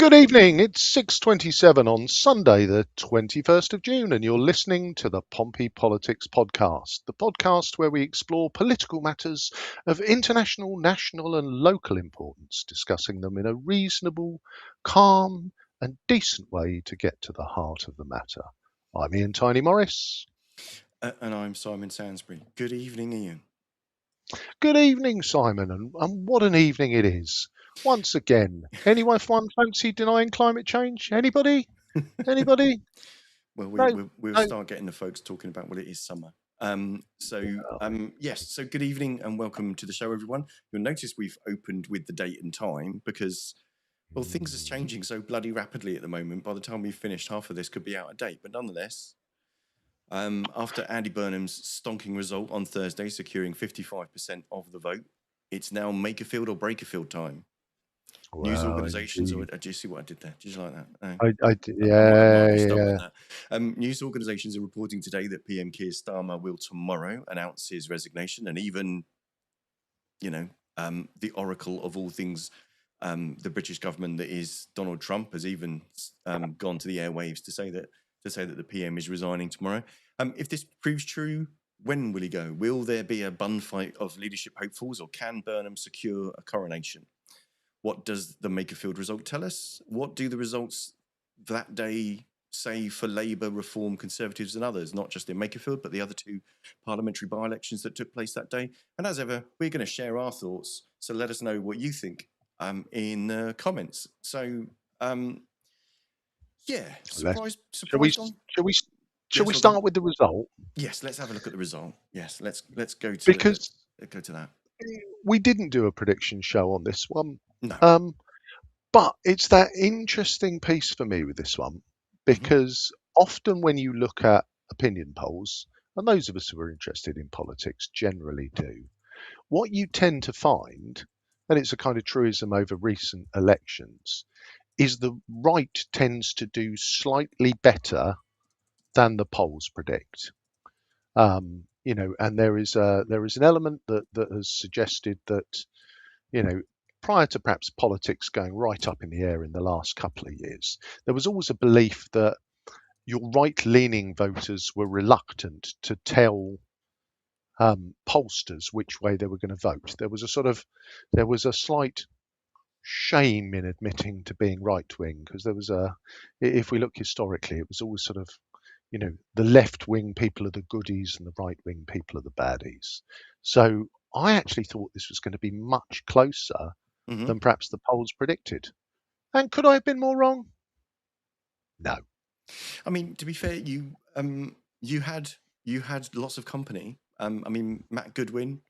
Good evening. It's 6:27 on Sunday, the 21st of June, and you're listening to the Pompey Politics Podcast, the podcast where we explore political matters of international, national, and local importance, discussing them in a reasonable, calm, and decent way to get to the heart of the matter. I'm Ian Tiny Morris. And I'm Simon Sansbury. Good evening, Ian. Good evening, Simon, and what an evening it is. Once again, anyone fancy denying climate change? Anybody? Anybody? Well, No, we'll no. start getting the folks talking about what it is summer. Yes, so good evening and welcome to the show, everyone. You'll notice we've opened with the date and time because, well, things are changing so bloody rapidly at the moment. By the time we've finished, half of this could be out of date. But nonetheless, after Andy Burnham's stonking result on Thursday, securing 55% of the vote, it's now Makerfield or Breakerfield time. News organisations, do you see what I did there? Did you like that? Yeah. News organisations are reporting today that PM Keir Starmer will tomorrow announce his resignation, and even, the oracle of all things, the British government that is Donald Trump, has even gone to the airwaves to say that the PM is resigning tomorrow. If this proves true, when will he go? Will there be a bun fight of leadership hopefuls, or can Burnham secure a coronation? What does the Makerfield result tell us? What do the results that day say for Labour, Reform, Conservatives and others, not just in Makerfield, but the other two parliamentary by-elections that took place that day? And as ever, we're going to share our thoughts. So let us know what you think in the comments. So, surprise. Shall we start with the result? Yes, let's have a look at the result. Yes, let's go to that. We didn't do a prediction show on this one. No. But it's that interesting piece for me with this one, because often when you look at opinion polls, and those of us who are interested in politics generally do, what you tend to find, and it's a kind of truism over recent elections, is the right tends to do slightly better than the polls predict. And there is an element that has suggested that, prior to perhaps politics going right up in the air in the last couple of years, there was always a belief that your right-leaning voters were reluctant to tell pollsters which way they were going to vote. There was a slight shame in admitting to being right-wing, because if we look historically, it was always sort of, the left-wing people are the goodies and the right-wing people are the baddies. So I actually thought this was going to be much closer than perhaps the polls predicted. And could I have been more wrong? No. I mean, to be fair, you had lots of company. Matt Goodwin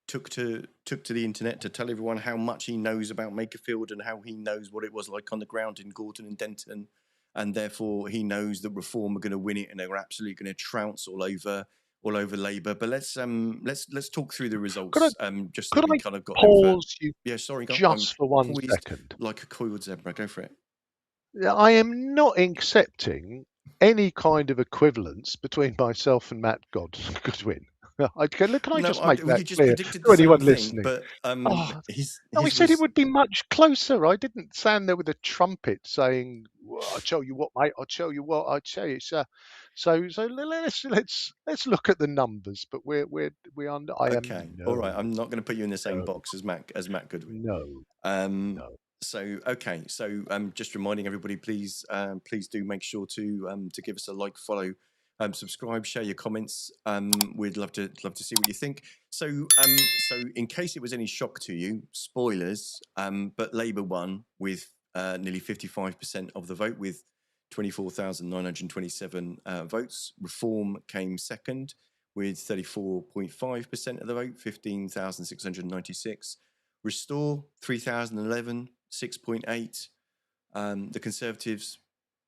took to the internet to tell everyone how much he knows about Makerfield and how he knows what it was like on the ground in Gorton and Denton, and therefore he knows that Reform are going to win it and they're absolutely going to trounce all over Labour. But let's talk through the results. Just so we kind of got pause you. Yeah, sorry, just for 1 second. Like a coiled zebra. Go for it. I am not accepting any kind of equivalence between myself and Matt Goodwin. Can I just make that clear to anyone listening? But he said it would be much closer. I didn't stand there with a trumpet saying, well, "I'll tell you what, mate. I'll tell you what. I tell you, sir." So let's look at the numbers. But we are. Okay. All right. I'm not going to put you in the same box as Matt Goodwin. No. No. So okay. So just reminding everybody, please do make sure to give us a like, follow, subscribe, share your comments. We'd love to see what you think. So in case it was any shock to you, spoilers. But Labour won with nearly 55% of the vote, with 24,927 votes. Reform came second with 34.5% of the vote, 15,696. Restore, 3,011, 6.8. The Conservatives,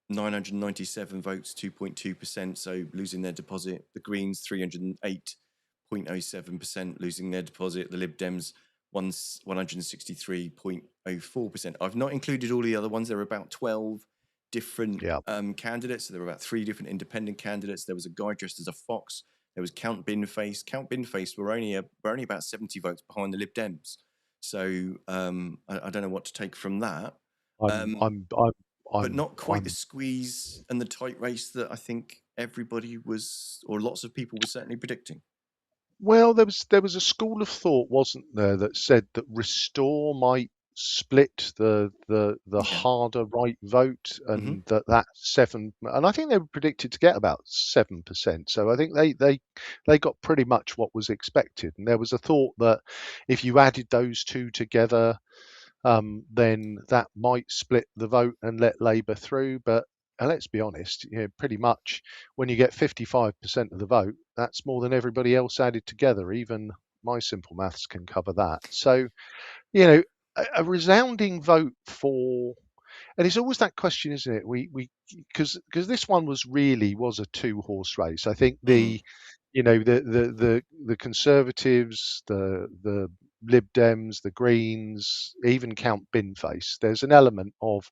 997 votes, 2.2%, so losing their deposit. The Greens, 308.07%, losing their deposit. The Lib Dems, 163.04%. I've not included all the other ones. There are about 12 different candidates. So there were about 3 different independent candidates. There was a guy dressed as a fox. There was Count Binface. Count Binface were only about 70 votes behind the Lib Dems. So I don't know what to take from that. but not quite the I'm squeeze and the tight race that I think everybody was, or lots of people were certainly predicting. Well, there was a school of thought, wasn't there, that said that Restore might split the Yeah. harder right vote, Hmm. and that 7, and I think they were predicted to get about 7%. So I think they got pretty much what was expected. And there was a thought that if you added those two together, then that might split the vote and let Labour through. But let's be honest, pretty much when you get 55% of the vote, that's more than everybody else added together. Even my simple maths can cover that. So, a resounding vote for, and it's always that question, isn't it? We because this one was a two-horse race. I think Mm. the Conservatives, the Lib Dems, the Greens, even Count Binface. There's an element of,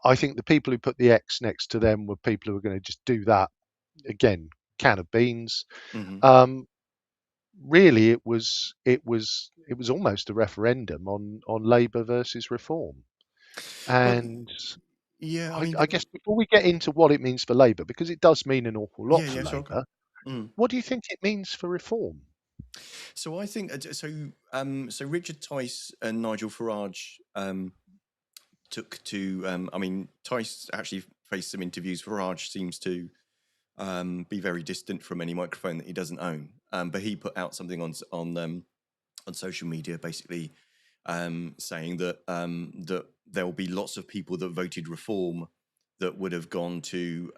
I think the people who put the X next to them were people who were going to just do that again, can of beans. Hmm. Um, Really, it was almost a referendum on Labour versus Reform. Well, And yeah, I I, mean, I guess before we get into what it means for Labour, because it does mean an awful yeah, lot for yeah, sure. Okay. Labour, Mm. what do you think it means for Reform? So I think so. Richard Tice and Nigel Farage took to. I mean, Tice actually faced some interviews. Farage seems to be very distant from any microphone that he doesn't own. But he put out something on social media, basically saying that that there will be lots of people that voted Reform that would have gone to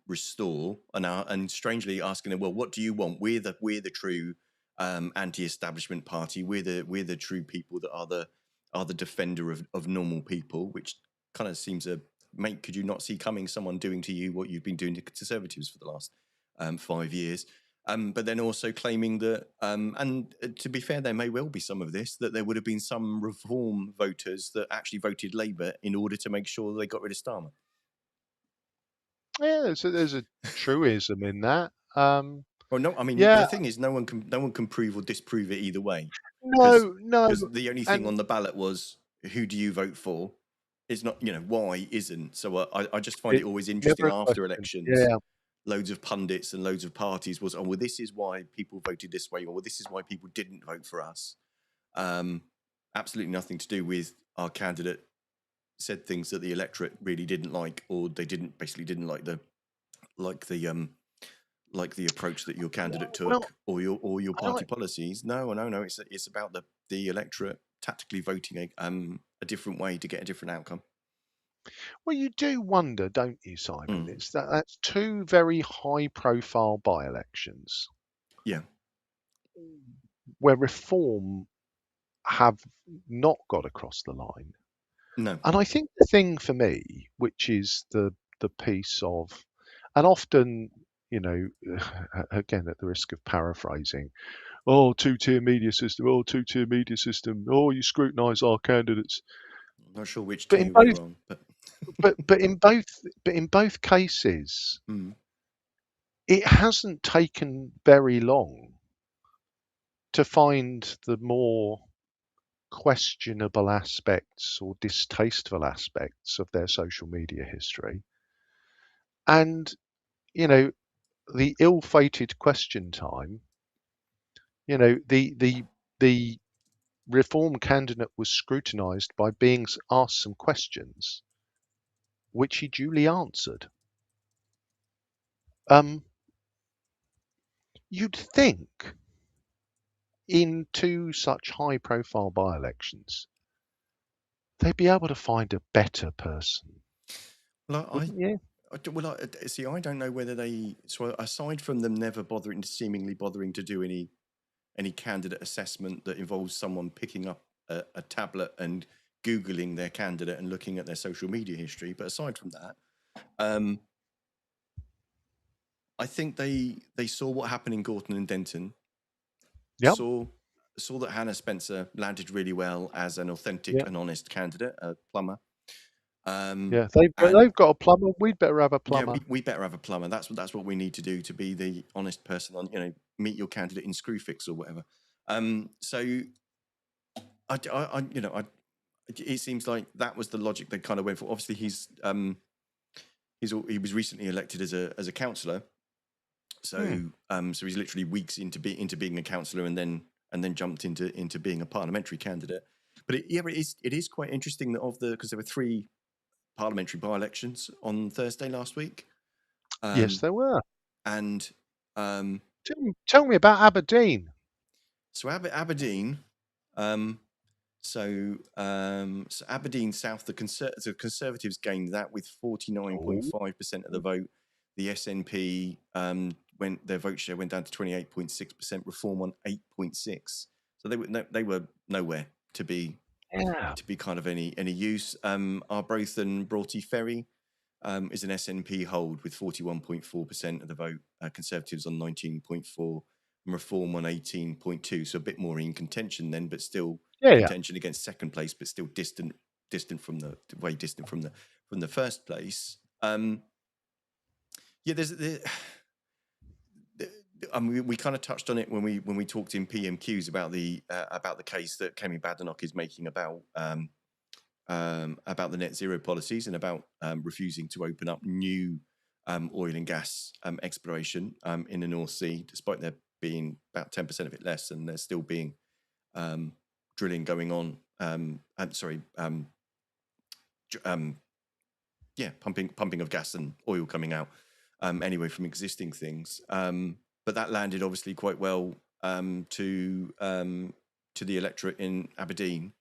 Restore, and strangely asking them, well, what do you want? We're the true anti-establishment party. We're the true people that are the defender of normal people, which kind of seems a make. Could you not see coming someone doing to you what you've been doing to Conservatives for the last 5 years? But then also claiming that, and to be fair, there may well be some of this, that there would have been some Reform voters that actually voted Labour in order to make sure they got rid of Starmer. Yeah, there's a truism in that. Well, no, I mean the Yeah, thing is, no one can prove or disprove it either way, because no, no, the only thing and on the ballot was who do you vote for? It's not, why isn't. So I just find it it's always interesting never a after question. elections. Yeah. Loads of pundits and loads of parties was, oh well, this is why people voted this way, or well, this is why people didn't vote for us. Um, Absolutely nothing to do with our candidate said things that the electorate really didn't like, or they didn't like the like the approach that your candidate Well, took, or your I, party policies. No, no, no. It's about the electorate tactically voting a different way to get a different outcome. well, you do wonder, don't you, Simon? Mm. It's that's two very high-profile by-elections Yeah. where Reform have not got across the line. No. And I think the thing for me, which is the piece of, and often, you know, again at the risk of paraphrasing, oh, two-tier media system, oh, two-tier media system, oh, you scrutinise our candidates. I'm not sure which But in tier both, we're on, but but in both cases, mm. it hasn't taken very long to find the more questionable aspects or distasteful aspects of their social media history. And, you know, the ill-fated question time, the Reform candidate was scrutinised by being asked some questions, which he duly answered. Um, you'd think in two such high-profile by-elections, they'd be able to find a better person, Well, wouldn't you? see. I don't know whether they. So aside from them never seemingly bothering to do any candidate assessment that involves someone picking up a tablet and googling their candidate and looking at their social media history, but aside from that, um, I think they saw what happened in Gorton and Denton, Yep. saw that Hannah Spencer landed really well as an authentic Yeah. and honest candidate, a plumber. Yeah. They've got, And they've got a plumber. We'd better have a yeah, plumber. we better have a plumber. That's what we need to do to be the honest person on, meet your candidate in Screwfix or whatever. So I it seems like that was the logic they kind of went for. Obviously, he was recently elected as a councillor, so so he's literally weeks into being a councillor, and then jumped into being a parliamentary candidate. But it is quite interesting that because there were 3 parliamentary by-elections on Thursday last week. Yes, there were. And Tell me about Aberdeen. so Aberdeen, so Aberdeen South, the Conservatives gained that with 49.5% of the vote. The SNP their vote share went down to 28.6%. Reform on 8.6%. So they were nowhere to be kind of any use. Arbroath and Broughty Ferry is an SNP hold with 41.4% of the vote. Conservatives on 19.4%. And Reform on 18.2%. So a bit more in contention then, but still contention against second place, but still from the first place. We kind of touched on it when we talked in PMQs about the case that Kemi Badenoch is making about the net zero policies and about refusing to open up new oil and gas exploration in the North Sea, despite there being about 10% of it less, and there's still being drilling going on. Pumping of gas and oil coming out anyway from existing things. But that landed obviously quite well to the electorate in Aberdeen.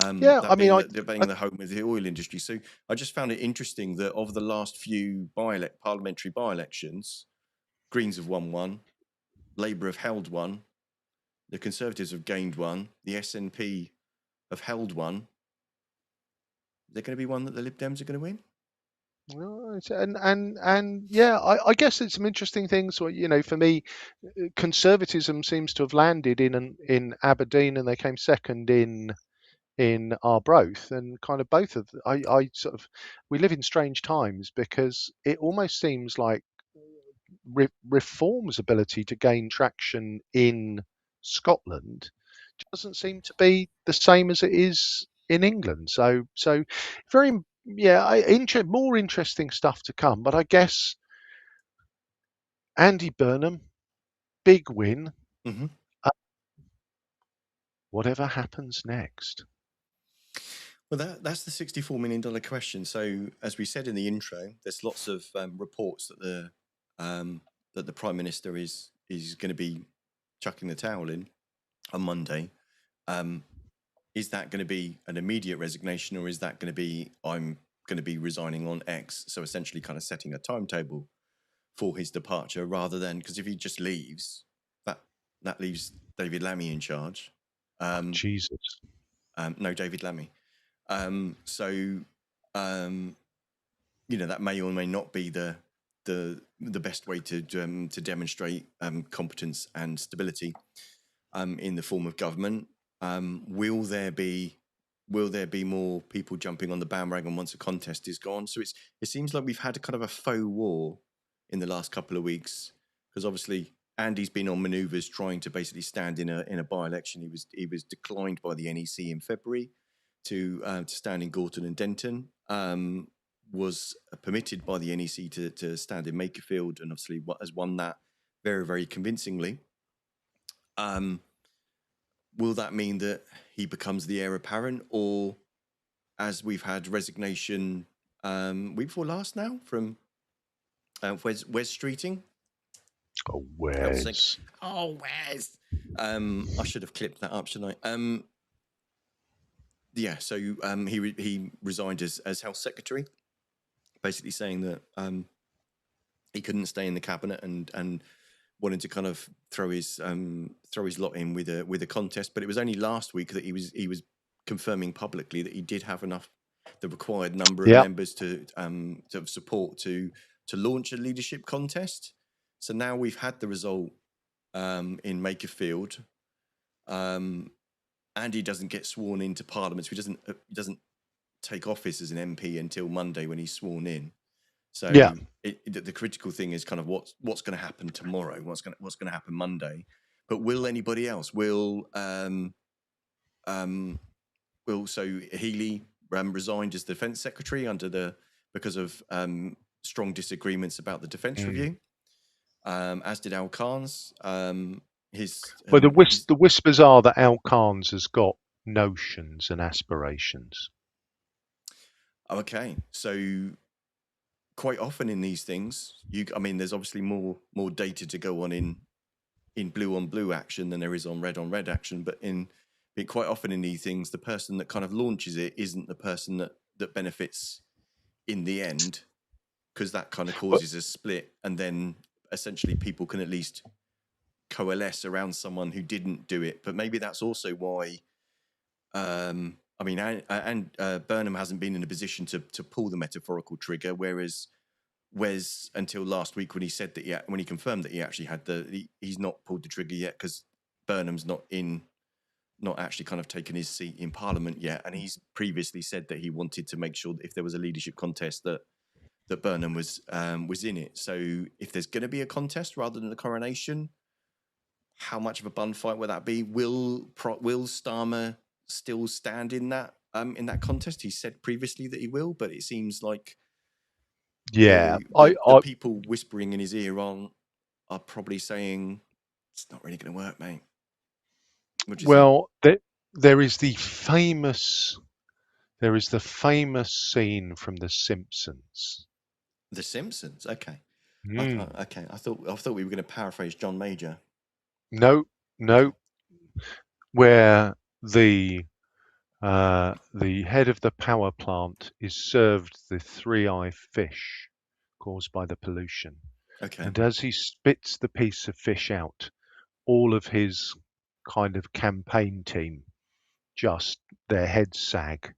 Being the home of the oil industry. So I just found it interesting that of the last few parliamentary by-elections, Greens have won one, Labour have held one, the Conservatives have gained one, the SNP have held one. Is there going to be one that the Lib Dems are going to win? And yeah, I guess it's some interesting things. For me, conservatism seems to have landed in Aberdeen, and they came second in Arbroath, and kind of both of we live in strange times, because it almost seems like Reform's ability to gain traction in Scotland doesn't seem to be the same as it is in England. So very more interesting stuff to come. But I guess Andy Burnham, big win. Mm-hmm. Whatever happens next? Well, that's the $64 million question. So, as we said in the intro, there's lots of reports that the Prime Minister is going to be chucking the towel in on Monday. Is that going to be an immediate resignation, or is that going to be I'm going to be resigning on X? So essentially, kind of setting a timetable for his departure, rather than, because if he just leaves, that leaves David Lammy in charge. Jesus. No, David Lammy. That may or may not be the best way to demonstrate competence and stability in the form of government. Will there be more people jumping on the bandwagon once a contest is gone? So it seems like we've had a kind of a faux war in the last couple of weeks, because obviously Andy's been on manoeuvres trying to basically stand in a by-election. He was declined by the NEC in February to stand in Gorton and Denton. Was permitted by the NEC to stand in Makerfield, and obviously has won that very, very convincingly. Will that mean that he becomes the heir apparent, or, as we've had resignation week before last now from Wes Streeting? Oh, Wes. Wes. I should have clipped that up, shouldn't I? So he resigned as Health Secretary, basically saying that he couldn't stay in the cabinet, and wanted to kind of throw his lot in with a contest. But it was only last week that he was confirming publicly that he did have the required number of members to support to launch a leadership contest. So now we've had the result in Makerfield. Andy doesn't get sworn into Parliament, so he doesn't take office as an MP until Monday when he's sworn in. So the critical thing is kind of what's going to happen tomorrow, what's going to happen Monday. But will anybody else? Will Well, so Healy resigned as defence secretary because of strong disagreements about the defence review, as did Al Khan's. Well, the whispers are that Al Khan's has got notions and aspirations. Okay, so quite often in these things, I mean, there's obviously more data to go on in blue on blue action than there is on red action, but quite often in these things, the person that kind of launches it isn't the person that benefits in the end, because that kind of causes a split, and then essentially people can at least coalesce around someone who didn't do it. But maybe that's also why I mean, and Burnham hasn't been in a position to pull the metaphorical trigger, whereas Wes, until last week when he said that when he confirmed that he actually had he's not pulled the trigger yet, because Burnham's not actually kind of taken his seat in Parliament yet, and he's previously said that he wanted to make sure that if there was a leadership contest that Burnham was in it. So if there's going to be a contest rather than a coronation, how much of a bun fight will that be? Will Starmer still stand in that contest? He said previously that he will, but it seems like the people whispering in his ear are probably saying it's not really going to work, mate. What do you think? There is the famous scene from The Simpsons. The Simpsons, okay. Okay, I thought we were going to paraphrase John Major. No, okay. Where the head of the power plant is served the 3-eye fish caused by the pollution. Okay. And as he spits the piece of fish out, all of his kind of campaign team, just their heads sag,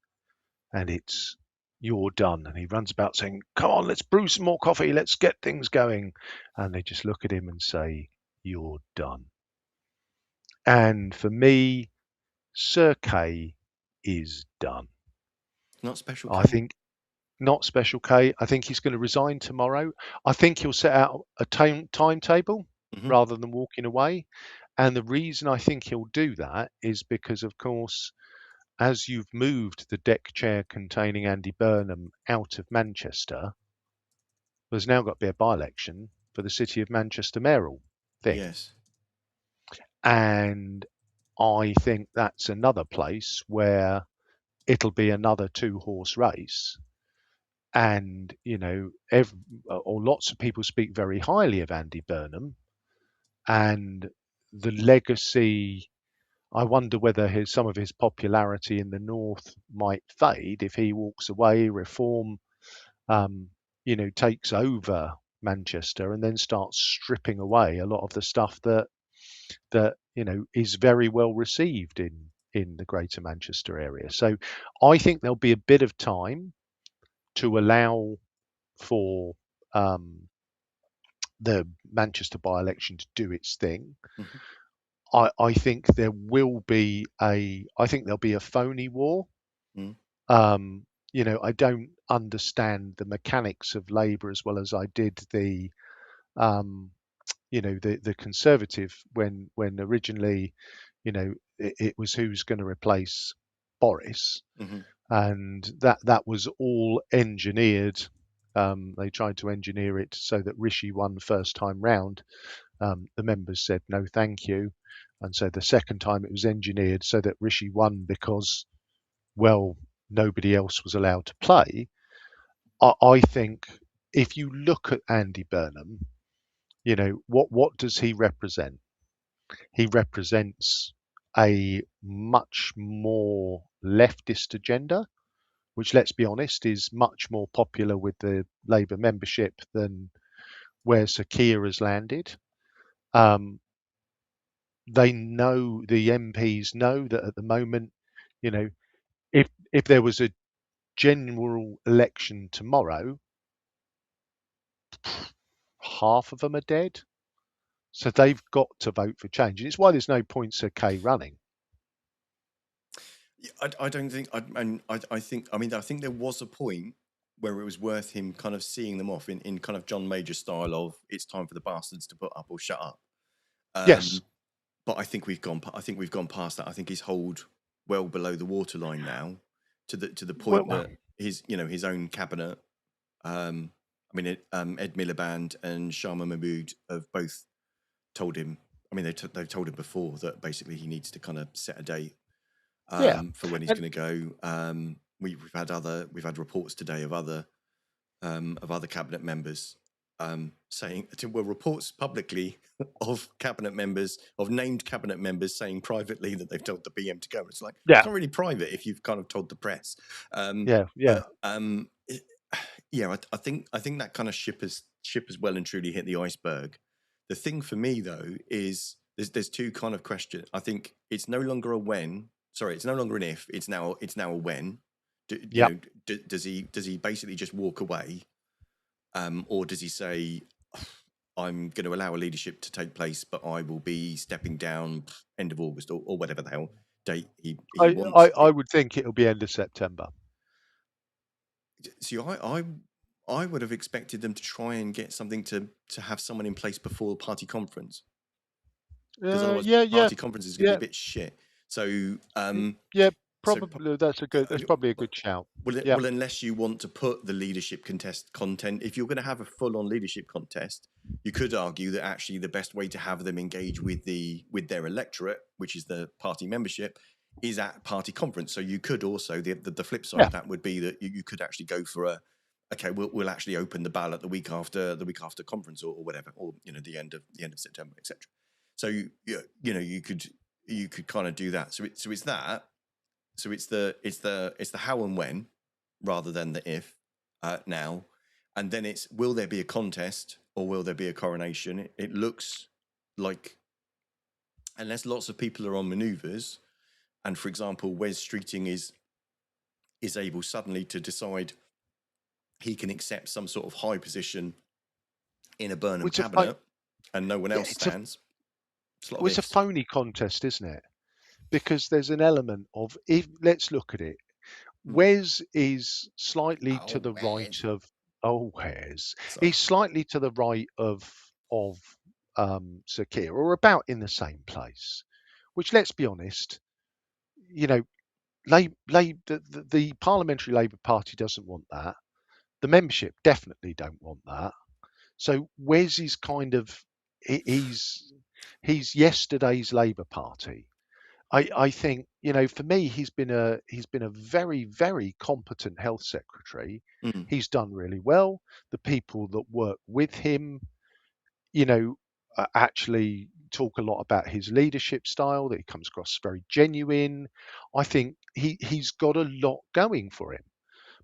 and it's, "You're done." And he runs about saying, "Come on, let's brew some more coffee, let's get things going." And they just look at him and say, "You're done." And for me, Sir K is done. Not Special K? I think not Special K. I think he's going to resign tomorrow. I think he'll set out a timetable rather than walking away. And the reason I think he'll do that is because, of course, as you've moved the deck chair containing Andy Burnham out of Manchester, there's now got to be a by-election for the City of Manchester mayoral thing. Yes. And I think that's another place where it'll be another 2-horse race. And, lots of people speak very highly of Andy Burnham, and the legacy, I wonder whether some of his popularity in the north might fade if he walks away, Reform, takes over Manchester and then starts stripping away a lot of the stuff that is very well received in the Greater Manchester area. So I think there'll be a bit of time to allow for the Manchester by-election to do its thing. I think there'll be a phony war. I don't understand the mechanics of Labour as well as I did the Conservative when originally, it was who's going to replace Boris, and that was all engineered. They tried to engineer it so that Rishi won first time round. The members said no, thank you, and so the second time it was engineered so that Rishi won because, well, nobody else was allowed to play. I think if you look at Andy Burnham, what does he represent? He represents a much more leftist agenda, which, let's be honest, is much more popular with the Labour membership than where Sir Keir has landed. They know, the MPs know that at the moment, if there was a general election tomorrow, half of them are dead. So they've got to vote for change. And it's why there's no point Sir K running. I don't think, I think there was a point where it was worth him kind of seeing them off in kind of John Major style of, it's time for the bastards to put up or shut up. Yes. But I think we've gone past that. I think his hold well below the waterline now, to the point Well, that his own cabinet, Ed Miliband and Sharma Mahmood have both told him. I mean, they've told him before that basically he needs to kind of set a date yeah, for when he's and going to go. We've had reports today of other cabinet members saying, well, reports publicly of named cabinet members saying privately that they've told the PM to go. It's like, yeah, it's not really private if you've kind of told the press. yeah, But I think that kind of ship has well and truly hit the iceberg. The thing for me though is there's two kind of questions. I think it's no longer a when. Sorry, it's no longer an if. It's now a when. yeah. Does he basically just walk away, or does he say, I'm going to allow a leadership to take place, but I will be stepping down end of August or whatever the hell date he wants? I would think it'll be end of September. See, I would have expected them to try and get something to have someone in place before party conference, because otherwise party conference is going to be a bit shit. So probably that's probably a good shout. Well, unless you want to put the leadership content, if you're going to have a full-on leadership contest, you could argue that actually the best way to have them engage with their electorate, which is the party membership, is at party conference. So you could also the flip side of that would be that you could actually go for we'll actually open the ballot the week after conference or whatever, or the end of September, etc. So you could kind of do that. So it's that. So it's the how and when rather than the if now, and then it's, will there be a contest or will there be a coronation? It looks like, unless lots of people are on manoeuvres, and for example, Wes Streeting is able suddenly to decide he can accept some sort of high position in a Burnham cabinet and no one else stands. It's a phony contest, isn't it? Because there's an element of, let's look at it. Wes is slightly to the right of Wes. He's slightly to the right of Sir Keir, or about in the same place. Which, let's be honest, the Parliamentary Labour Party doesn't want that. The membership definitely don't want that. So Wes is kind of, he's yesterday's Labour Party. I think, for me, he's been a very, very competent health secretary. He's done really well. The people that work with him, actually talk a lot about his leadership style, that he comes across very genuine. I think he's got a lot going for him.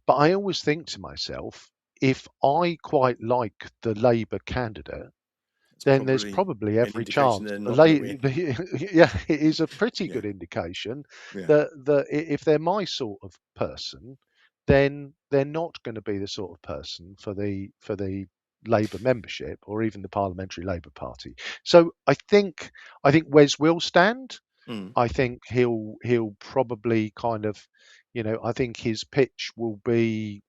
But I always think to myself, if I quite like the Labour candidate, then there's probably every chance. Yeah, it is a pretty good indication that if they're my sort of person, then they're not going to be the sort of person for the Labour membership or even the Parliamentary Labour Party. So I think Wes will stand. I think he'll probably kind of, I think his pitch will be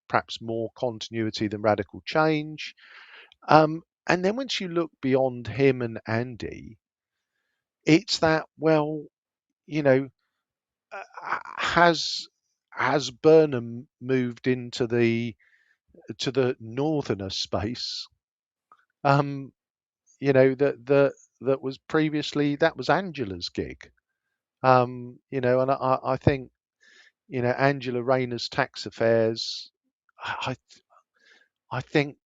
perhaps more continuity than radical change. And then once you look beyond him and Andy, it's that, well, has Burnham moved into the northerner space? That was previously, that was Angela's gig. And I think, Angela Rayner's tax affairs, I think,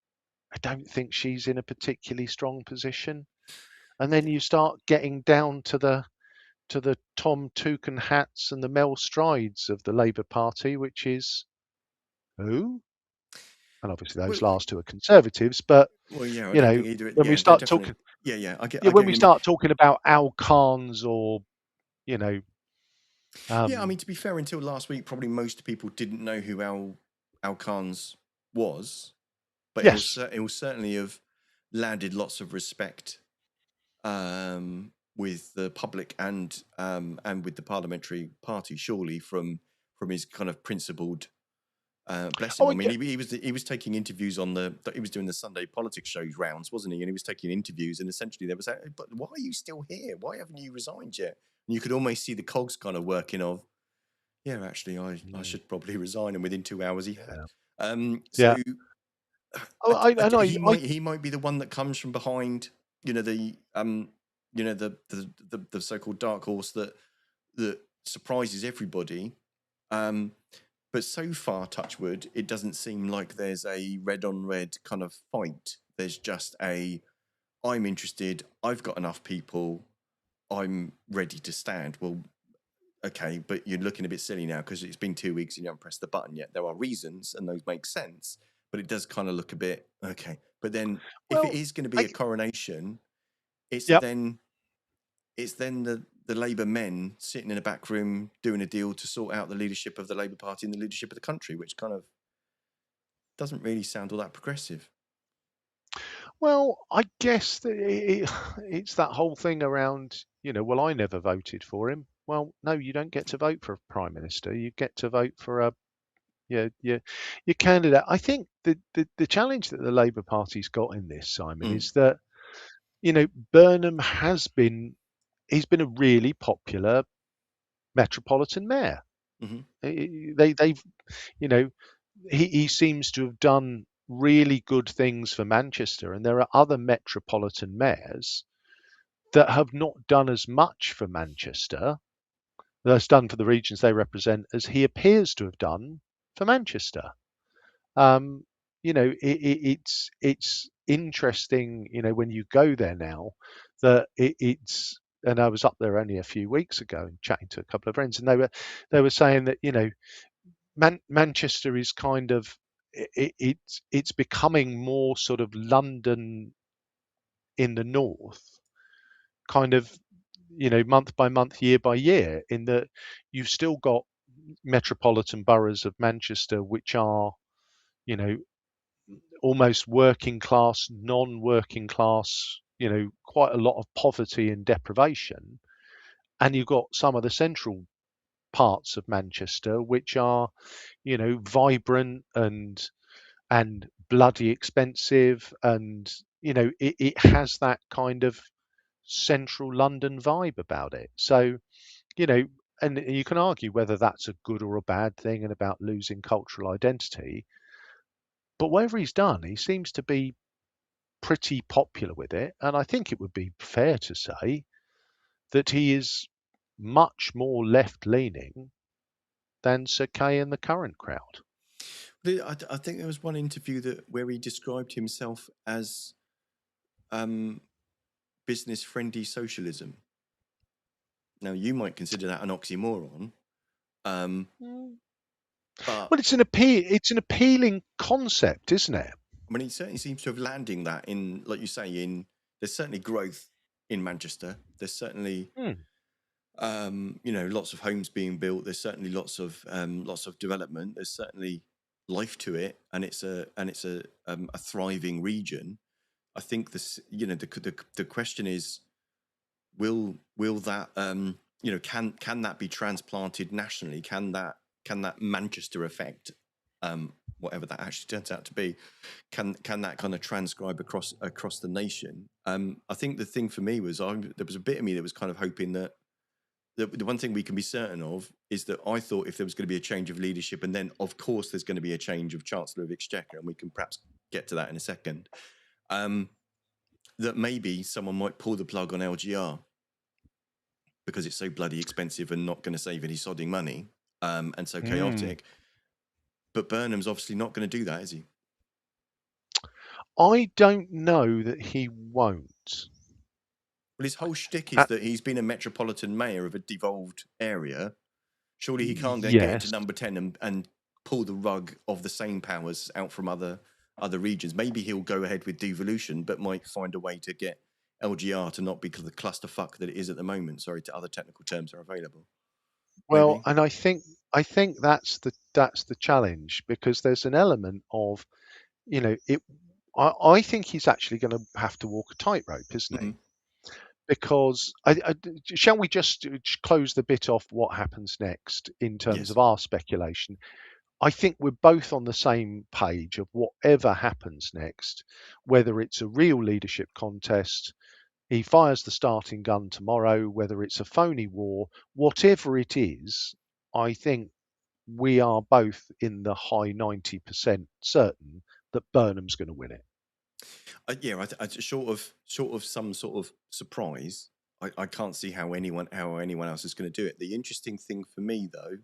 I don't think she's in a particularly strong position. And then you start getting down to the Tom Tugendhats and the Mel Strides of the Labour Party, which is who? And obviously those last two are Conservatives, but I don't think either. When we start talking, when we start talking about Al Khans or I mean, to be fair, until last week, probably most people didn't know who Al Khans was, but it will certainly have landed lots of respect with the public and with the parliamentary party, surely from his kind of principled bless him. I mean, he was taking interviews he was doing the Sunday politics shows rounds, wasn't he? And he was taking interviews, and essentially they were saying, "But why are you still here? Why haven't you resigned yet? And you could almost see the cogs kind of working of, yeah, actually, I Mm, should probably resign. And within 2 hours, he had. yeah. So Yeah. Oh, and I he might be the one that comes from behind, you know, the so-called dark horse that surprises everybody. Um, but so far, touch wood, it doesn't seem like there's a red on red kind of fight. There's just I'm interested. I've got enough people. I'm ready to stand. Well, okay, but you're looking a bit silly now because it's been 2 weeks and you haven't pressed the button yet. There are reasons, and those make sense, but it does kind of look a bit okay. But then, if it well, is going to be I a coronation, it's yep. then it's then the Labour men sitting in a back room doing a deal to sort out the leadership of the Labour Party and the leadership of the country, which kind of doesn't really sound all that progressive. Well, I guess that it's that whole thing around, well, I never voted for him. Well, no, you don't get to vote for a prime minister. You get to vote for your candidate. I think the challenge that the Labour Party's got in this, Simon, Mm. is that Burnham he's been a really popular metropolitan mayor. Mm-hmm. They've you know he seems to have done really good things for Manchester, and there are other metropolitan mayors that have not done as much for Manchester, that's done for the regions they represent, as he appears to have done for Manchester. Um, it's interesting, when you go there now, that it's. And I was up there only a few weeks ago and chatting to a couple of friends, and they were saying that Manchester is kind of it's becoming more sort of London in the north, kind of month by month, year by year, in that you've still got metropolitan boroughs of Manchester which are you know almost working class, non-working class, quite a lot of poverty and deprivation, and you've got some of the central parts of Manchester which are vibrant and bloody expensive, and it has that kind of central London vibe about it. So you know and you can argue whether that's a good or a bad thing and about losing cultural identity, but whatever he's done, he seems to be pretty popular with it, and I think it would be fair to say that he is much more left leaning than Sir Kay and the current crowd. I think there was one interview where he described himself as um, business friendly socialism. Now, you might consider that an oxymoron, um, Mm. but Well, it's an appealing concept, isn't it? I mean, it certainly seems to have landing that in, like you say, there's certainly growth in Manchester. There's certainly, Mm. lots of homes being built. There's certainly lots of development. There's certainly life to it, and it's a thriving region. I think this, the question is, will that can that be transplanted nationally? Can that Manchester effect, whatever that actually turns out to be, can that kind of transcribe across the nation? I think the thing for me was there was a bit of me that was kind of hoping that the one thing we can be certain of is that I thought if there was going to be a change of leadership, and then of course there's going to be a change of Chancellor of Exchequer, and we can perhaps get to that in a second, that maybe someone might pull the plug on LGR because it's so bloody expensive and not going to save any sodding money, and so Mm. chaotic. But Burnham's obviously not going to do that, is he? I don't know that he won't. Well, his whole shtick is Uh, that he's been a metropolitan mayor of a devolved area. Surely he can't then get into yes. number 10 and pull the rug of the same powers out from other regions. Maybe he'll go ahead with devolution, but might find a way to get LGR to not be the clusterfuck that it is at the moment. Sorry, to other technical terms are available. Well, Maybe. and I think that's the challenge, because there's an element of it. I think he's actually going to have to walk a tightrope, isn't Mm-hmm. he? Because shall we just close the bit off what happens next in terms Yes. of our speculation? I think we're both on the same page of whatever happens next, whether it's a real leadership contest, He fires the starting gun tomorrow, whether it's a phony war, whatever it is. I think we are both in the high 90% certain that Burnham's going to win it. Yeah, short of some sort of surprise, I can't see how anyone else is going to do it. The interesting thing for me, though,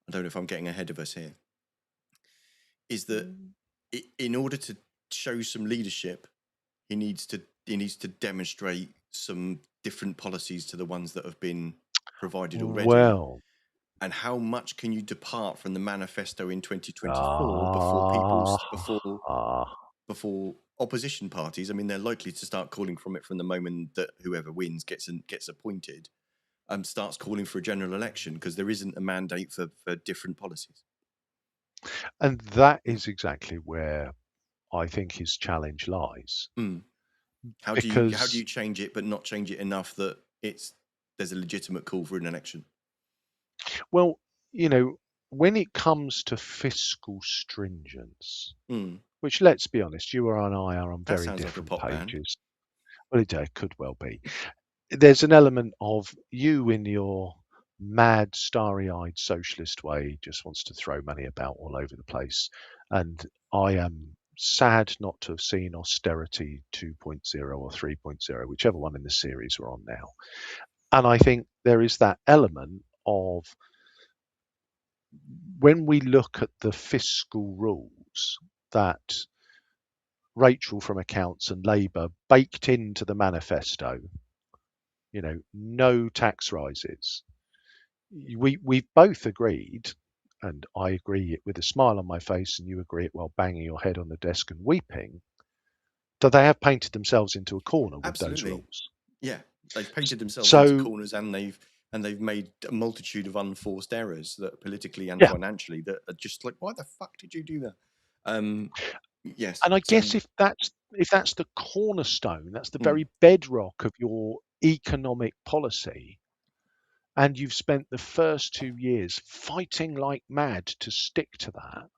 I don't know if I'm getting ahead of us here, is that in order to show some leadership, he needs to demonstrate some different policies to the ones that have been provided already. Well, and how much can you depart from the manifesto in 2024 before opposition parties? I mean, they're likely to start calling from it from the moment that whoever wins gets appointed, starts calling for a general election, because there isn't a mandate for different policies. And that is exactly where I think his challenge lies. How do you change it, but not change it enough that there's a legitimate call for an election? Well, when it comes to fiscal stringence, which, let's be honest, you and I are on very different pages. Well, it could well be. There's an element of you in your mad, starry-eyed socialist way just wants to throw money about all over the place. And I am sad not to have seen austerity 2.0 or 3.0, whichever one in the series we're on now. And I think there is that element of, when we look at the fiscal rules that Rachel from Accounts and Labour baked into the manifesto, no tax rises. We've both agreed, and I agree it with a smile on my face, and you agree it while banging your head on the desk and weeping, that they have painted themselves into a corner with those rules. Yeah, they've painted themselves into corners, and they've made a multitude of unforced errors that politically and financially that are just like, why the fuck did you do that? Yes. And I guess if that's the cornerstone, that's the very bedrock of your economic policy, and you've spent the first 2 years fighting like mad to stick to that,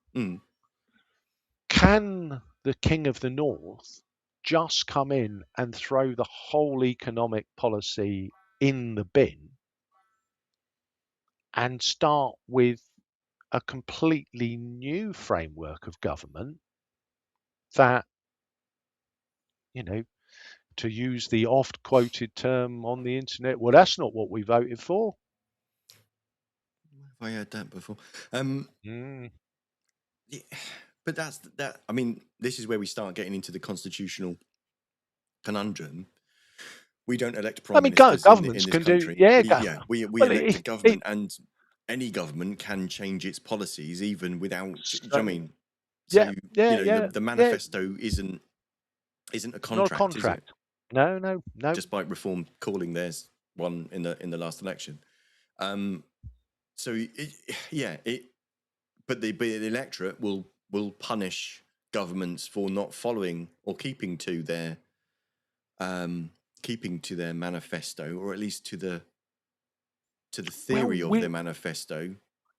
can the King of the North just come in and throw the whole economic policy in the bin and start with a completely new framework of government that, to use the oft quoted term on the internet, well, that's not what we voted for. Have I heard that before? Yeah, but that. I mean, this is where we start getting into the constitutional conundrum. We don't elect prime ministers in this country. We elect a government, and any government can change its policies even without. The manifesto isn't a contract. Not a contract. Is it? No. Despite Reform calling theirs one in the last election. But the electorate will punish governments for not following or keeping to their manifesto, or at least to the theory of their manifesto.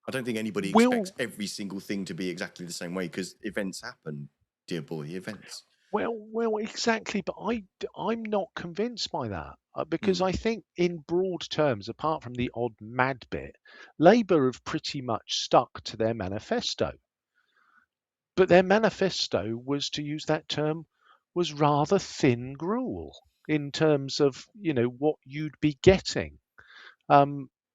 I don't think anybody expects every single thing to be exactly the same way, because events happen, dear boy, events. Well, exactly, but I'm not convinced by that, because I think, in broad terms, apart from the odd mad bit, Labour have pretty much stuck to their manifesto. But their manifesto was, to use that term, was rather thin gruel in terms of, what you'd be getting.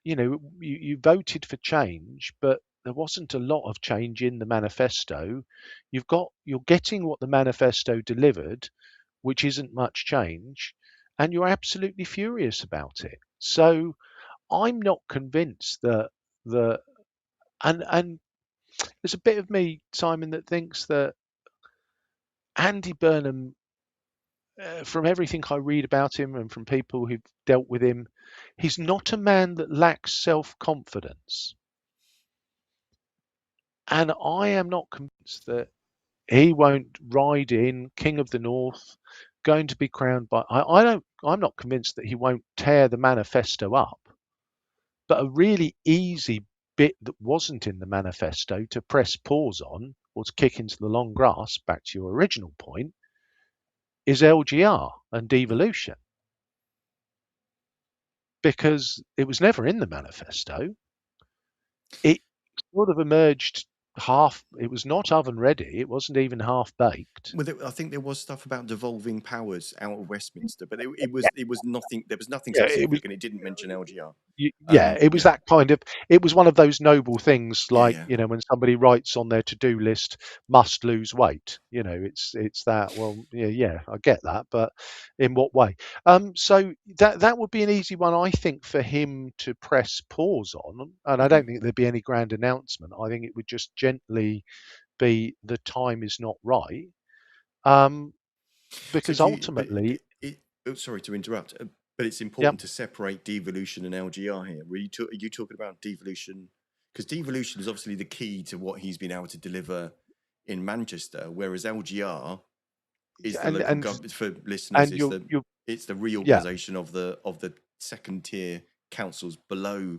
You voted for change, but there wasn't a lot of change in the manifesto. You're getting what the manifesto delivered, which isn't much change, and you're absolutely furious about it. So I'm not convinced that and there's a bit of me, Simon, that thinks that Andy Burnham, from everything I read about him and from people who've dealt with him, he's not a man that lacks self-confidence. And I am not convinced that he won't ride in King of the North, going to be crowned by. I'm not convinced that he won't tear the manifesto up. But a really easy bit that wasn't in the manifesto to press pause on, or to kick into the long grass, back to your original point, is LGR and devolution, because it was never in the manifesto. It sort of emerged half. It was not oven ready. It wasn't even half baked. Well, I think there was stuff about devolving powers out of Westminster, but it was nothing. There was nothing Yeah, it was. specific, and it didn't mention LGR. Yeah, it was Yeah, that kind of. It was one of those noble things, yeah, like, yeah. when somebody writes on their to-do list, must lose weight. It's that. Well, yeah, I get that, but in what way? So that would be an easy one, I think, for him to press pause on, and I Hmm. don't think there'd be any grand announcement. I think it would just gently be the time is not right, um, So because do you? But ultimately, oh, sorry to interrupt, but it's yeah, important to separate devolution and LGR here. Are you talking about devolution? Because devolution is obviously the key to what he's been able to deliver in Manchester, whereas LGR is the and local and government. For listeners, and you it's the yeah, reorganisation of the second tier councils below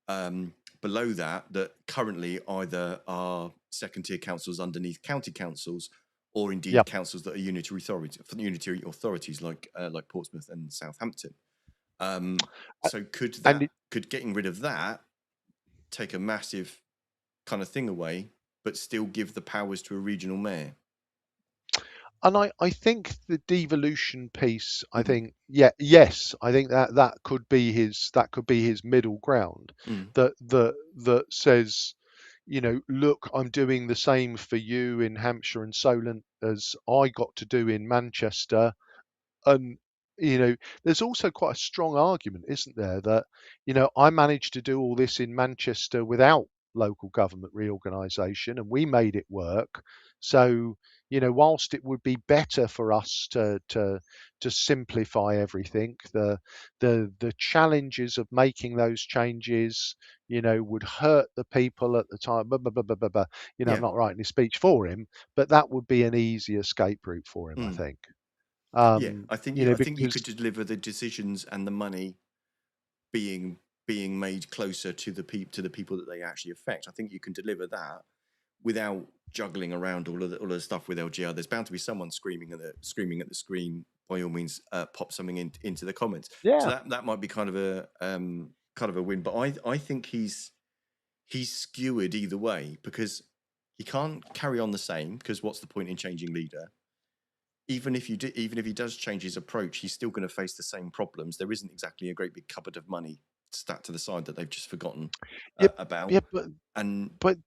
that currently either are second tier councils underneath county councils, or yeah, indeed councils that are unitary authorities like Portsmouth and Southampton. So and could getting rid of that take a massive kind of thing away, but still give the powers to a regional mayor? I think the devolution piece, I Mm-hmm. think, yeah, yes, I think that could be his middle ground, Mm. that says, look, I'm doing the same for you in Hampshire and Solent as I got to do in Manchester. And there's also quite a strong argument, isn't there, that I managed to do all this in Manchester without local government reorganisation, and we made it work. So whilst it would be better for us to simplify everything, the challenges of making those changes would hurt the people at the time. Blah, blah, blah, blah, blah, blah. I'm Yeah. not writing a speech for him, but that would be an easy escape route for him, I Mm. think. Yeah, I think you Because could deliver the decisions and the money being made closer to to the people that they actually affect. I think you can deliver that without juggling around all of the stuff with LGR. There's bound to be someone screaming at the screen. By all means, pop something into the comments. So yeah, that might be kind of a win. But I think he's skewered either way, because he can't carry on the same, because what's the point in changing leader? Even if he does change his approach, he's still going to face the same problems. There isn't exactly a great big cupboard of money stat to the side that they've just forgotten yeah, about. yeah, And but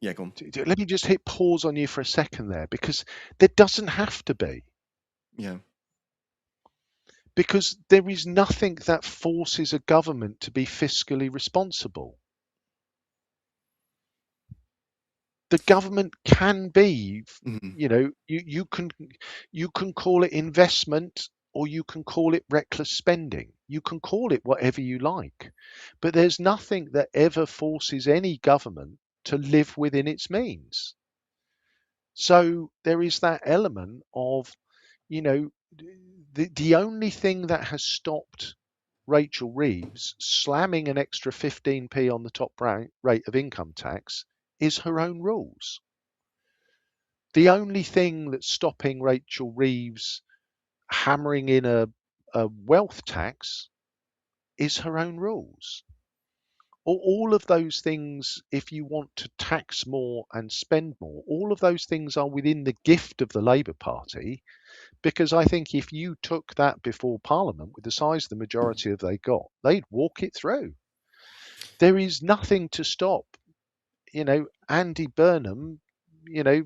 yeah, go on. let me just hit pause on you for a second there, because there doesn't have to be, Yeah. because there is nothing that forces a government to be fiscally responsible. The government can be, Mhm. you can call it investment, or you can call it reckless spending. You can call it whatever you like, but there's nothing that ever forces any government to live within its means. So there is that element of, you know, the only thing that has stopped Rachel Reeves slamming an extra 15p on the top rate of income tax is her own rules. The only thing that's stopping Rachel Reeves hammering in a wealth tax is her own rules. All of those things, if you want to tax more and spend more, all of those things are within the gift of the Labour Party, because I think if you took that before Parliament with the size of the majority that they got, they'd walk it through. There is nothing to stop, Andy Burnham, you know,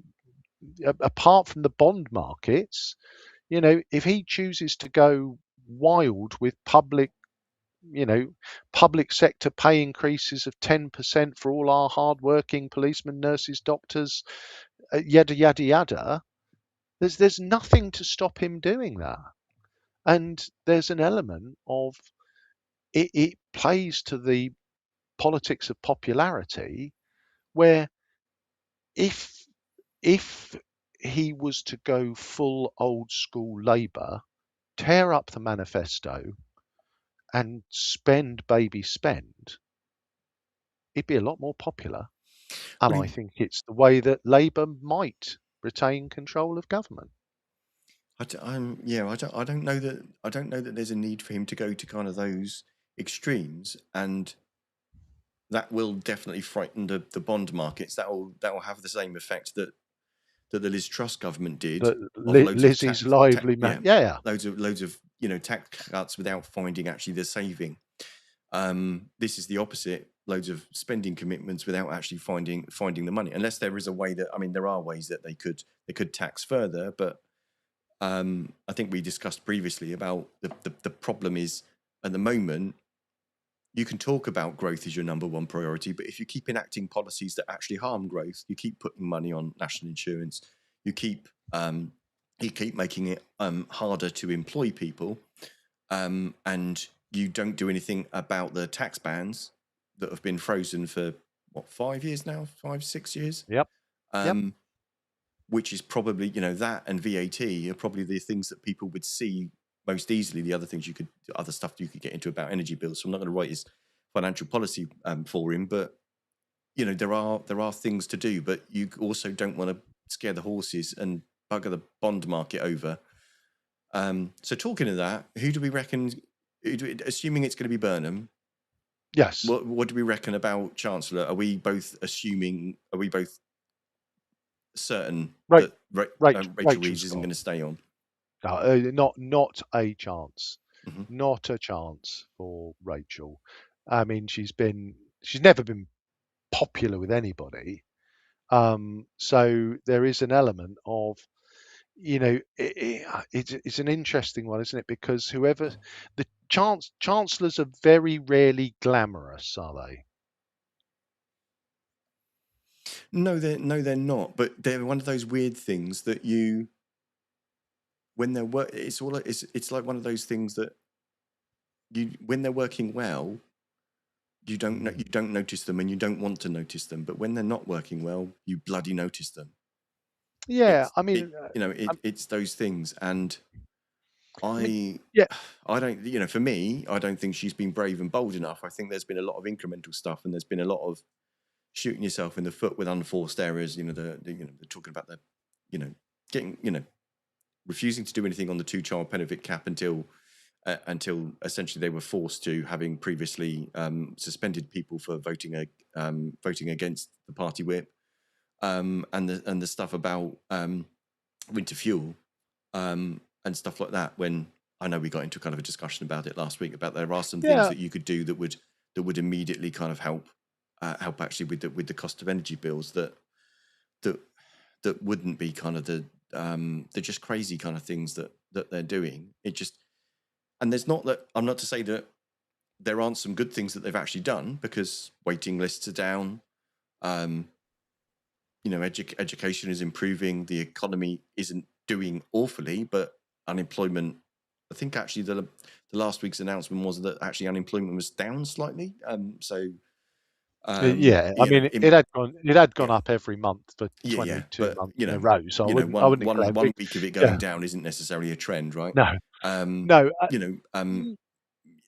apart from the bond markets, if he chooses to go wild with you know, public sector pay increases of 10% for all our hardworking policemen, nurses, doctors, yada yada yada. There's nothing to stop him doing that, and there's an element of it plays to the politics of popularity, where if if he was to go full old school Labour, tear up the manifesto and spend baby spend, he'd be a lot more popular. And Well, I think it's the way that Labour might retain control of government. I don't know that. I don't know that there's a need for him to go to kind of those extremes, and that will definitely frighten the bond markets. That will have the same effect that the Liz Truss government did, of loads of Lizzie's lively man. Yeah. loads of tax cuts without finding actually the saving. This is the opposite. Loads of spending commitments without actually finding the money. Unless there is a way that, I mean, there are ways that they could tax further, but I think we discussed previously about the problem is, at the moment, you can talk about growth as your number one priority, but if you keep enacting policies that actually harm growth, you keep putting money on national insurance, you keep making it harder to employ people, and you don't do anything about the tax bans that have been frozen for 5 years now, 5-6 years. Yep. Which is probably, that and VAT are probably the things that people would see most easily. The other things other stuff you could get into about energy bills. So I'm not going to write his financial policy for him, but there are things to do. But you also don't want to scare the horses and bugger the bond market over. So talking of that, who do we reckon? Assuming it's going to be Burnham. Yes. What do we reckon about Chancellor? Are we both assuming? Are we both certain that Rachel Reeves isn't going to stay on? No, not a chance. Mm-hmm. Not a chance for Rachel. I mean, she's never been popular with anybody. So there is an element of, it's an interesting one, isn't it? Because whoever the chancellors are very rarely glamorous, are they? No, they're not. But they're one of those weird things that when they're it's like one of those things that when they're working well, you don't notice them, and you don't want to notice them. But when they're not working well, you bloody notice them. Yeah, it's those things, and I don't. For me, I don't think she's been brave and bold enough. I think there's been a lot of incremental stuff, and there's been a lot of shooting yourself in the foot with unforced errors. They're talking about getting, refusing to do anything on the 2-child benefit cap until essentially they were forced to, having previously suspended people for voting against the party whip, and the stuff about winter fuel and stuff like that. When I know we got into kind of a discussion about it last week, about there are some things that you could do that would immediately kind of help actually with the cost of energy bills that wouldn't be kind of the just crazy kind of things that they're doing. It just, and there's not that, I'm not to say that there aren't some good things that they've actually done, because waiting lists are down, education is improving, the economy isn't doing awfully, but unemployment, I think actually the last week's announcement was that actually unemployment was down slightly. I mean, it had gone up every month for 22 months in a row. So one week of it going down isn't necessarily a trend, right? No.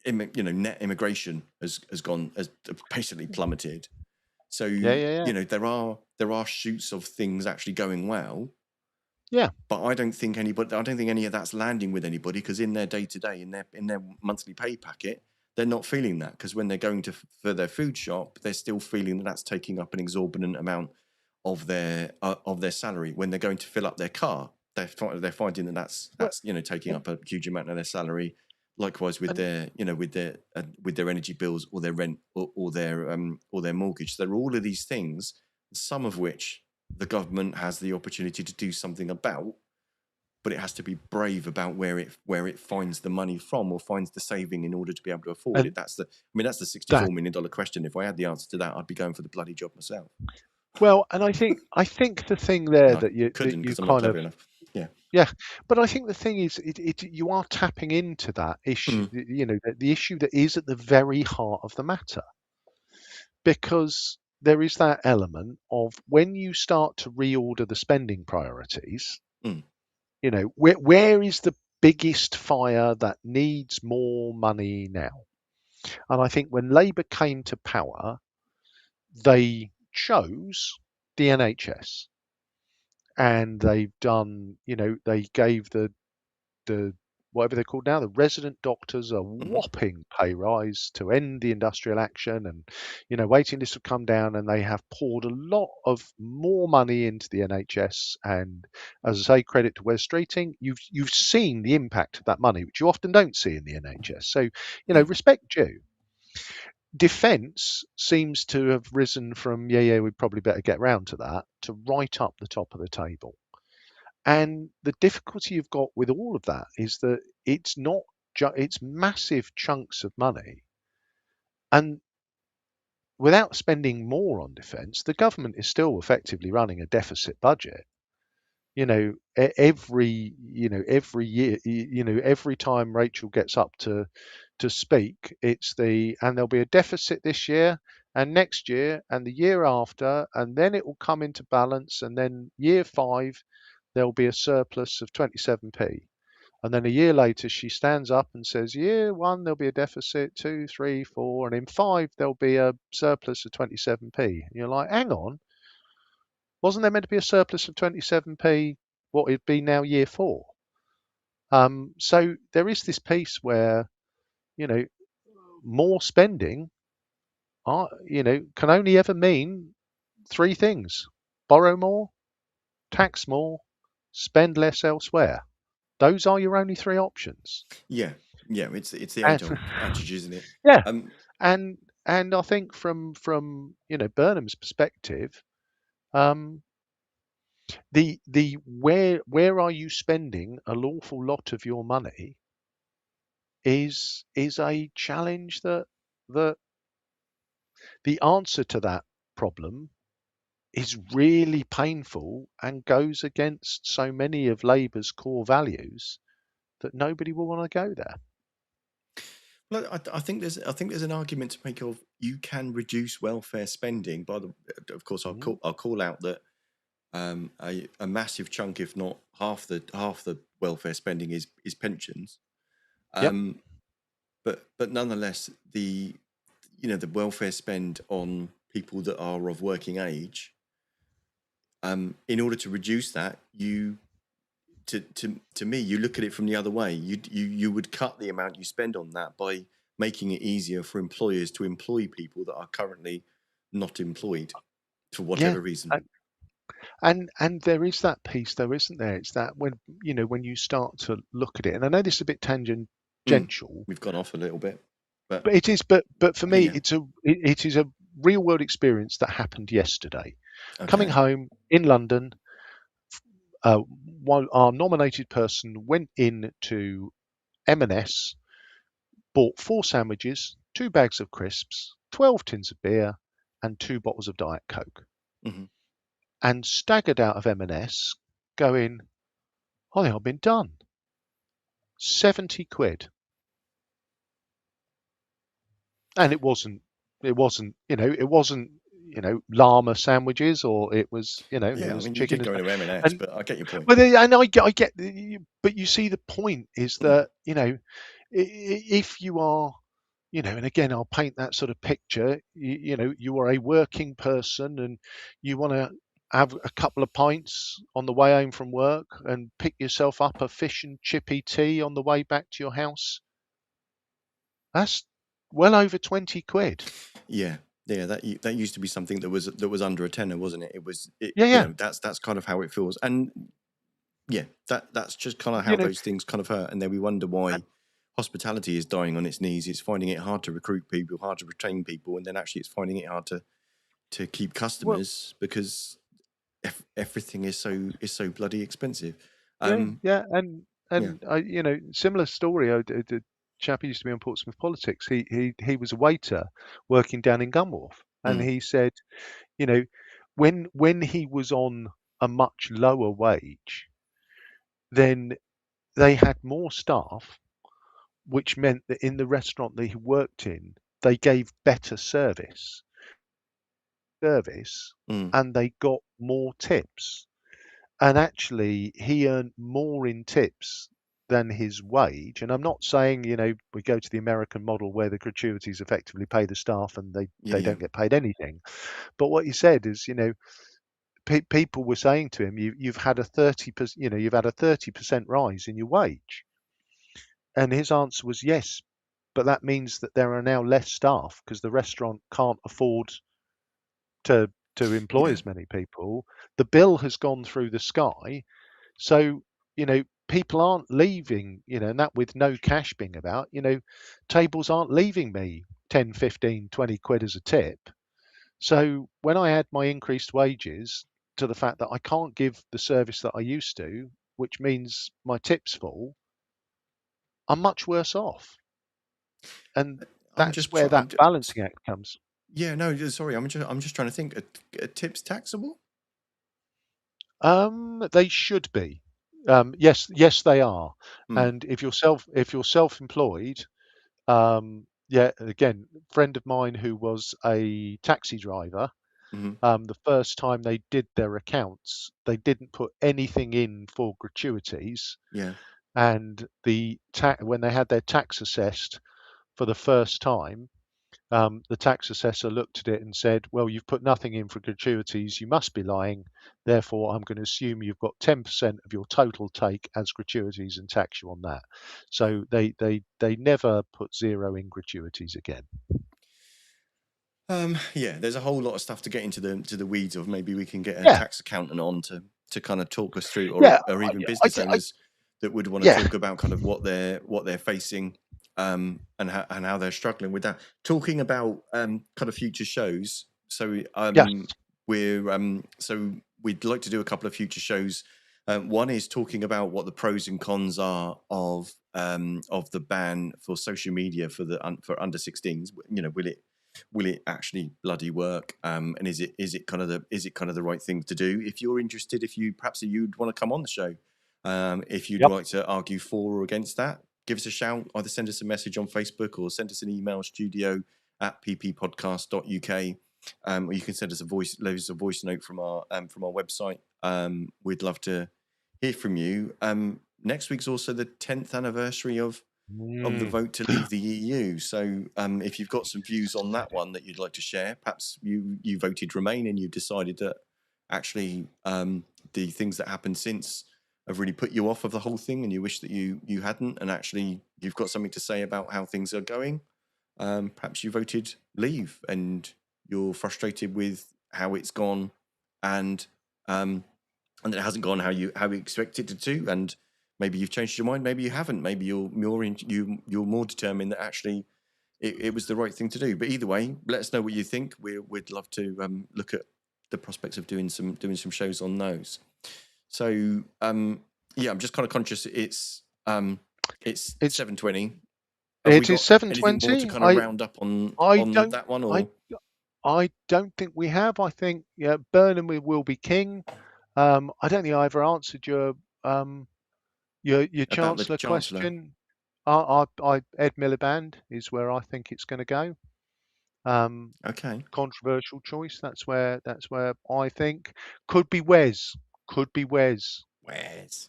Net immigration has basically plummeted. So there are shoots of things actually going well. Yeah. But I don't think any of that's landing with anybody, because in their day-to-day, in their monthly pay packet, they're not feeling that, because when they're going for their food shop, they're still feeling that that's taking up an exorbitant amount of their salary. When they're going to fill up their car, they're finding that that's taking up a huge amount of their salary. Likewise with their energy bills, or their rent, or their mortgage. So there are all of these things, some of which the government has the opportunity to do something about, but it has to be brave about where it finds the money from, or finds the saving in order to be able to afford it. That's the $64 million question. If I had the answer to that, I'd be going for the bloody job myself. Well, and I think the thing there that you couldn't, because I'm kind not of clever enough. Yeah, but I think the thing is, you are tapping into that issue, the issue that is at the very heart of the matter, because there is that element of, when you start to reorder the spending priorities, where is the biggest fire that needs more money now? And I think when Labour came to power, they chose the NHS. And they've done, they gave the the whatever they're called now, the resident doctors, a Hmm. whopping pay rise to end the industrial action, and waiting lists have come down, and they have poured a lot of more money into the NHS. And as I say, credit to Wes Streeting, you've seen the impact of that money, which you often don't see in the NHS. So Yeah. respect due. Defence seems to have risen from yeah, we'd probably better get round to that, to right up the top of the table. And the difficulty you've got with all of that is that it's not it's massive chunks of money, and without spending more on defence, the government is still effectively running a deficit budget. Every year, every time Rachel gets up to speak, it's and there'll be a deficit this year and next year and the year after, and then it will come into balance, and then year 5 there'll be a surplus of 27p. And then a year later, she stands up and says, year 1, there'll be a deficit, 2, 3, 4, and in 5, there'll be a surplus of 27p. And you're like, hang on, wasn't there meant to be a surplus of 27p? What it'd be now year 4? So there is this piece where, you know, more spending, can only ever mean 3 things: borrow more, tax more, spend less elsewhere. Those are your only 3 options. Yeah. Yeah. It's the And age old adage, isn't it? yeah, Um, and I think from Burnham's perspective, um, the where are you spending a lawful lot of your money is a challenge that the answer to that problem is really painful and goes against so many of Labour's core values that nobody will want to go there. well, I think there's an argument to make of you can reduce welfare spending by the. Of course, Mhm. I'll call out that a massive chunk, if not half the welfare spending is pensions. Yep. Um, but nonetheless, the welfare spend on people that are of working age. In order to reduce that, to me, you look at it from the other way. You would cut the amount you spend on that by making it easier for employers to employ people that are currently not employed for Yeah. whatever reason. And there is that piece, though, isn't there? It's that when you start to look at it, and I know this is a bit Mm, tangential, we've gone off a little bit, but but it is. But for I hear me, you. it is a real world experience that happened yesterday. Coming Okay. home in London, while our nominated person went in to M&S, bought 4 sandwiches, 2 bags of crisps, 12 tins of beer, and 2 bottles of Diet Coke, Hmm. and staggered out of M&S, going, I think I've been done. 70 quid. And it wasn't llama sandwiches, or it Yeah, I was mean, you chicken did and go stuff. into M&S, And but I get your point. but and I get but you see the point is Mm. that, if you are, and again, I'll paint that sort of picture. You are a working person, and you want to have a couple of pints on the way home from work and pick yourself up a fish and chippy tea on the way back to your house. That's well over 20 quid. Yeah, yeah, that used to be something that was under a tenner, wasn't it? It was it. Yeah, yeah. That's kind of how it feels, and yeah, that's just kind of how You know, those things kind of hurt, and then we wonder why and- hospitality is dying on its knees. It's finding it hard to recruit people, hard to retain people, and then actually it's finding it hard to keep well, customers because everything is so bloody expensive. yeah, Um, yeah, yeah. and similar story. The chap who used to be on Portsmouth Politics. He was a waiter working down in Gunwharf, and Mm, he said, you know, when he was on a much lower wage, then they had more staff, which meant that in the restaurant that he worked in, they gave better service, mm, and they got more tips. And actually, he earned more in tips than his wage. And I'm not saying, we go to the American model where the gratuities effectively pay the staff and yeah, they yeah, don't get paid anything. But what he said is, people were saying to him, you've had a 30%, you've had a 30% rise in your wage. And his answer was yes, but that means that there are now less staff because the restaurant can't afford to employ Yeah. as many people. The bill has gone through the sky. So, people aren't leaving, and that with no cash being about, tables aren't leaving me 10, 15, 20 quid as a tip. So when I add my increased wages to the fact that I can't give the service that I used to, which means my tips fall, I'm much worse off. And I'm that's just where trying. that balancing act comes. Yeah, no, sorry. I'm just trying to think. Are tips taxable? They should be. Yes, they are. Hmm. And if you're self-employed, yeah, again, friend of mine who was a taxi driver, Hmm. the first time they did their accounts, they didn't put anything in for gratuities, Yeah. and when they had their tax assessed for the first time, the tax assessor looked at it and said, "Well, you've put nothing in for gratuities. You must be lying. Therefore, I'm going to assume you've got 10% of your total take as gratuities and tax you on that." So they never put zero in gratuities again. Yeah, there's a whole lot of stuff to get into the weeds of. Maybe we can get a Yeah, tax accountant on to kind of talk us through, yeah, or even I, business I, owners that would want to yeah, talk about kind of what they're facing, and how they're struggling with that. Talking about kind of future shows. So yes, we'd like to do a couple of future shows. One is talking about what the pros and cons are of the ban for social media for under 16s. Will it actually bloody work? And is it kind of the right thing to do? If you're interested, if you'd want to come on the show, if you'd yep. like to argue for or against that, give us a shout. Either send us a message on Facebook or send us an email, studio@pppodcast.uk. Or you can send us leave us a voice note from our website. We'd love to hear from you. Next week's also the 10th anniversary of the Mm. vote to leave the EU. So if you've got some views on that one that you'd like to share, perhaps you voted Remain and you decided that actually the things that happened since have really put you off of the whole thing, and you wish that you hadn't, and actually you've got something to say about how things are going. Perhaps you voted Leave and you're frustrated with how it's gone, and it hasn't gone how you expected it to, and maybe you've changed your mind, maybe you haven't, maybe you're more determined that actually it was the right thing to do. But either way, let us know what you think. We'd love to look at the prospects of doing some shows on those. So yeah, I'm just kind of conscious it's It's 7:20. Have we it is got anything more to 7:20. kind of round up on I on don't that one, I or I don't think we have. I think, yeah, Burnham will be king. I don't think I ever answered um your about the Chancellor Chancellor? question. Ed Miliband is where I think it's going to go. Um, Okay. Controversial choice. That's where I think could be Wes. Could be Wes. Where's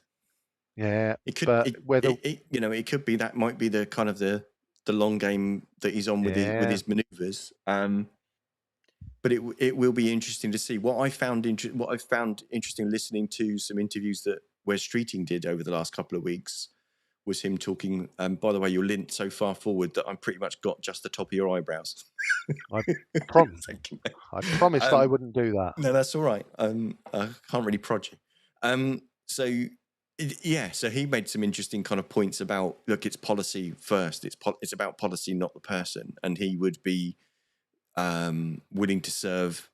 Yeah, it could but it, whether it it you know it could be that might be the kind of the long game that he's on with yeah, his maneuvers. But it will be interesting to see what I found interesting listening to some interviews that Wes Streeting did over the last couple of weeks was him talking. By the way, you're lint so far forward that I'm pretty much got just the top of your eyebrows. I prom Thank you, I mate. promised that I wouldn't do that. No, that's all right. I can't really prod you. So yeah, so he made some interesting kind of points about look, it's policy first. It's about policy, not the person, and he would be willing to serve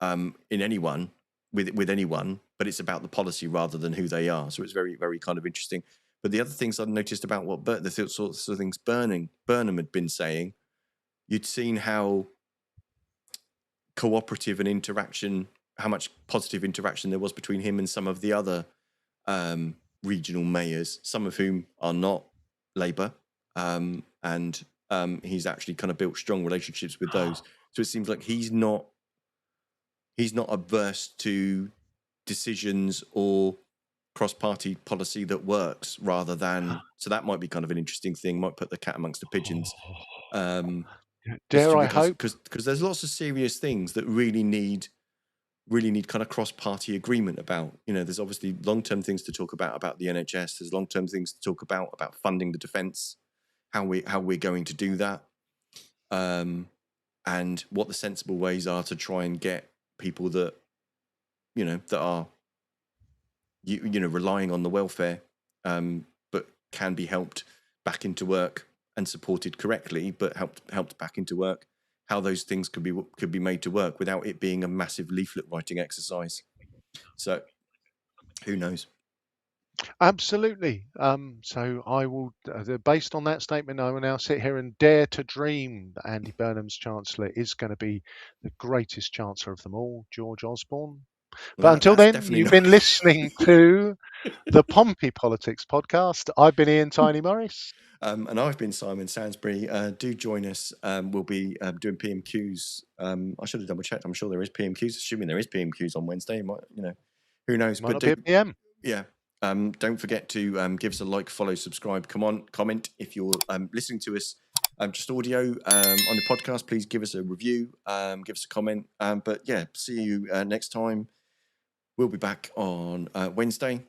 in anyone with anyone, but it's about the policy rather than who they are. So it's very very kind of interesting. But the other things I've noticed about what sorts of things Burnham had been saying, you'd seen how cooperative and interaction, how much positive interaction there was between him and some of the other regional mayors, some of whom are not Labour, and he's actually kind of built strong relationships with those. So it seems like he's not averse to decisions or cross-party policy that works, rather than, so that might be kind of an interesting thing. Might put the cat amongst the pigeons. Um, Dare I because hope? because because there's lots of serious things that really need really need kind of cross-party agreement about. There's obviously long-term things to talk about the NHS. There's long-term things to talk about funding the defence, how we're going to do that, and what the sensible ways are to try and get people that that are relying on the welfare, but can be helped back into work and supported correctly, but helped back into work. How those things could be made to work without it being a massive leaflet writing exercise. So, who knows? Absolutely. So I will, based on that statement, I will now sit here and dare to dream that Andy Burnham's Chancellor is going to be the greatest Chancellor of them all, George Osborne. But until That's then, definitely you've not. been listening to the Pompey Politics podcast. I've been Ian Tiny Morris. And I've been Simon Sainsbury. Do join us. We'll be doing PMQs. I should have double checked. I'm sure there is PMQs. Assuming there is PMQs on Wednesday, who knows? Might not be at PM. Yeah. Don't forget to give us a like, follow, subscribe. Come on, comment if you're listening to us just audio on the podcast. Please give us a review. Give us a comment. But yeah, see you next time. We'll be back on Wednesday.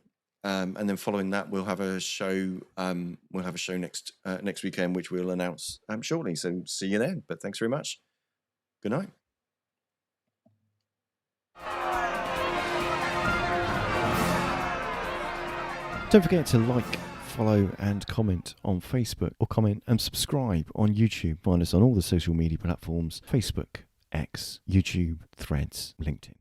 And then following that, we'll have a show. Next weekend, which we'll announce shortly. So see you then. But thanks very much. Good night. Don't forget to like, follow, and comment on Facebook, or comment and subscribe on YouTube. Find us on all the social media platforms: Facebook, X, YouTube, Threads, LinkedIn.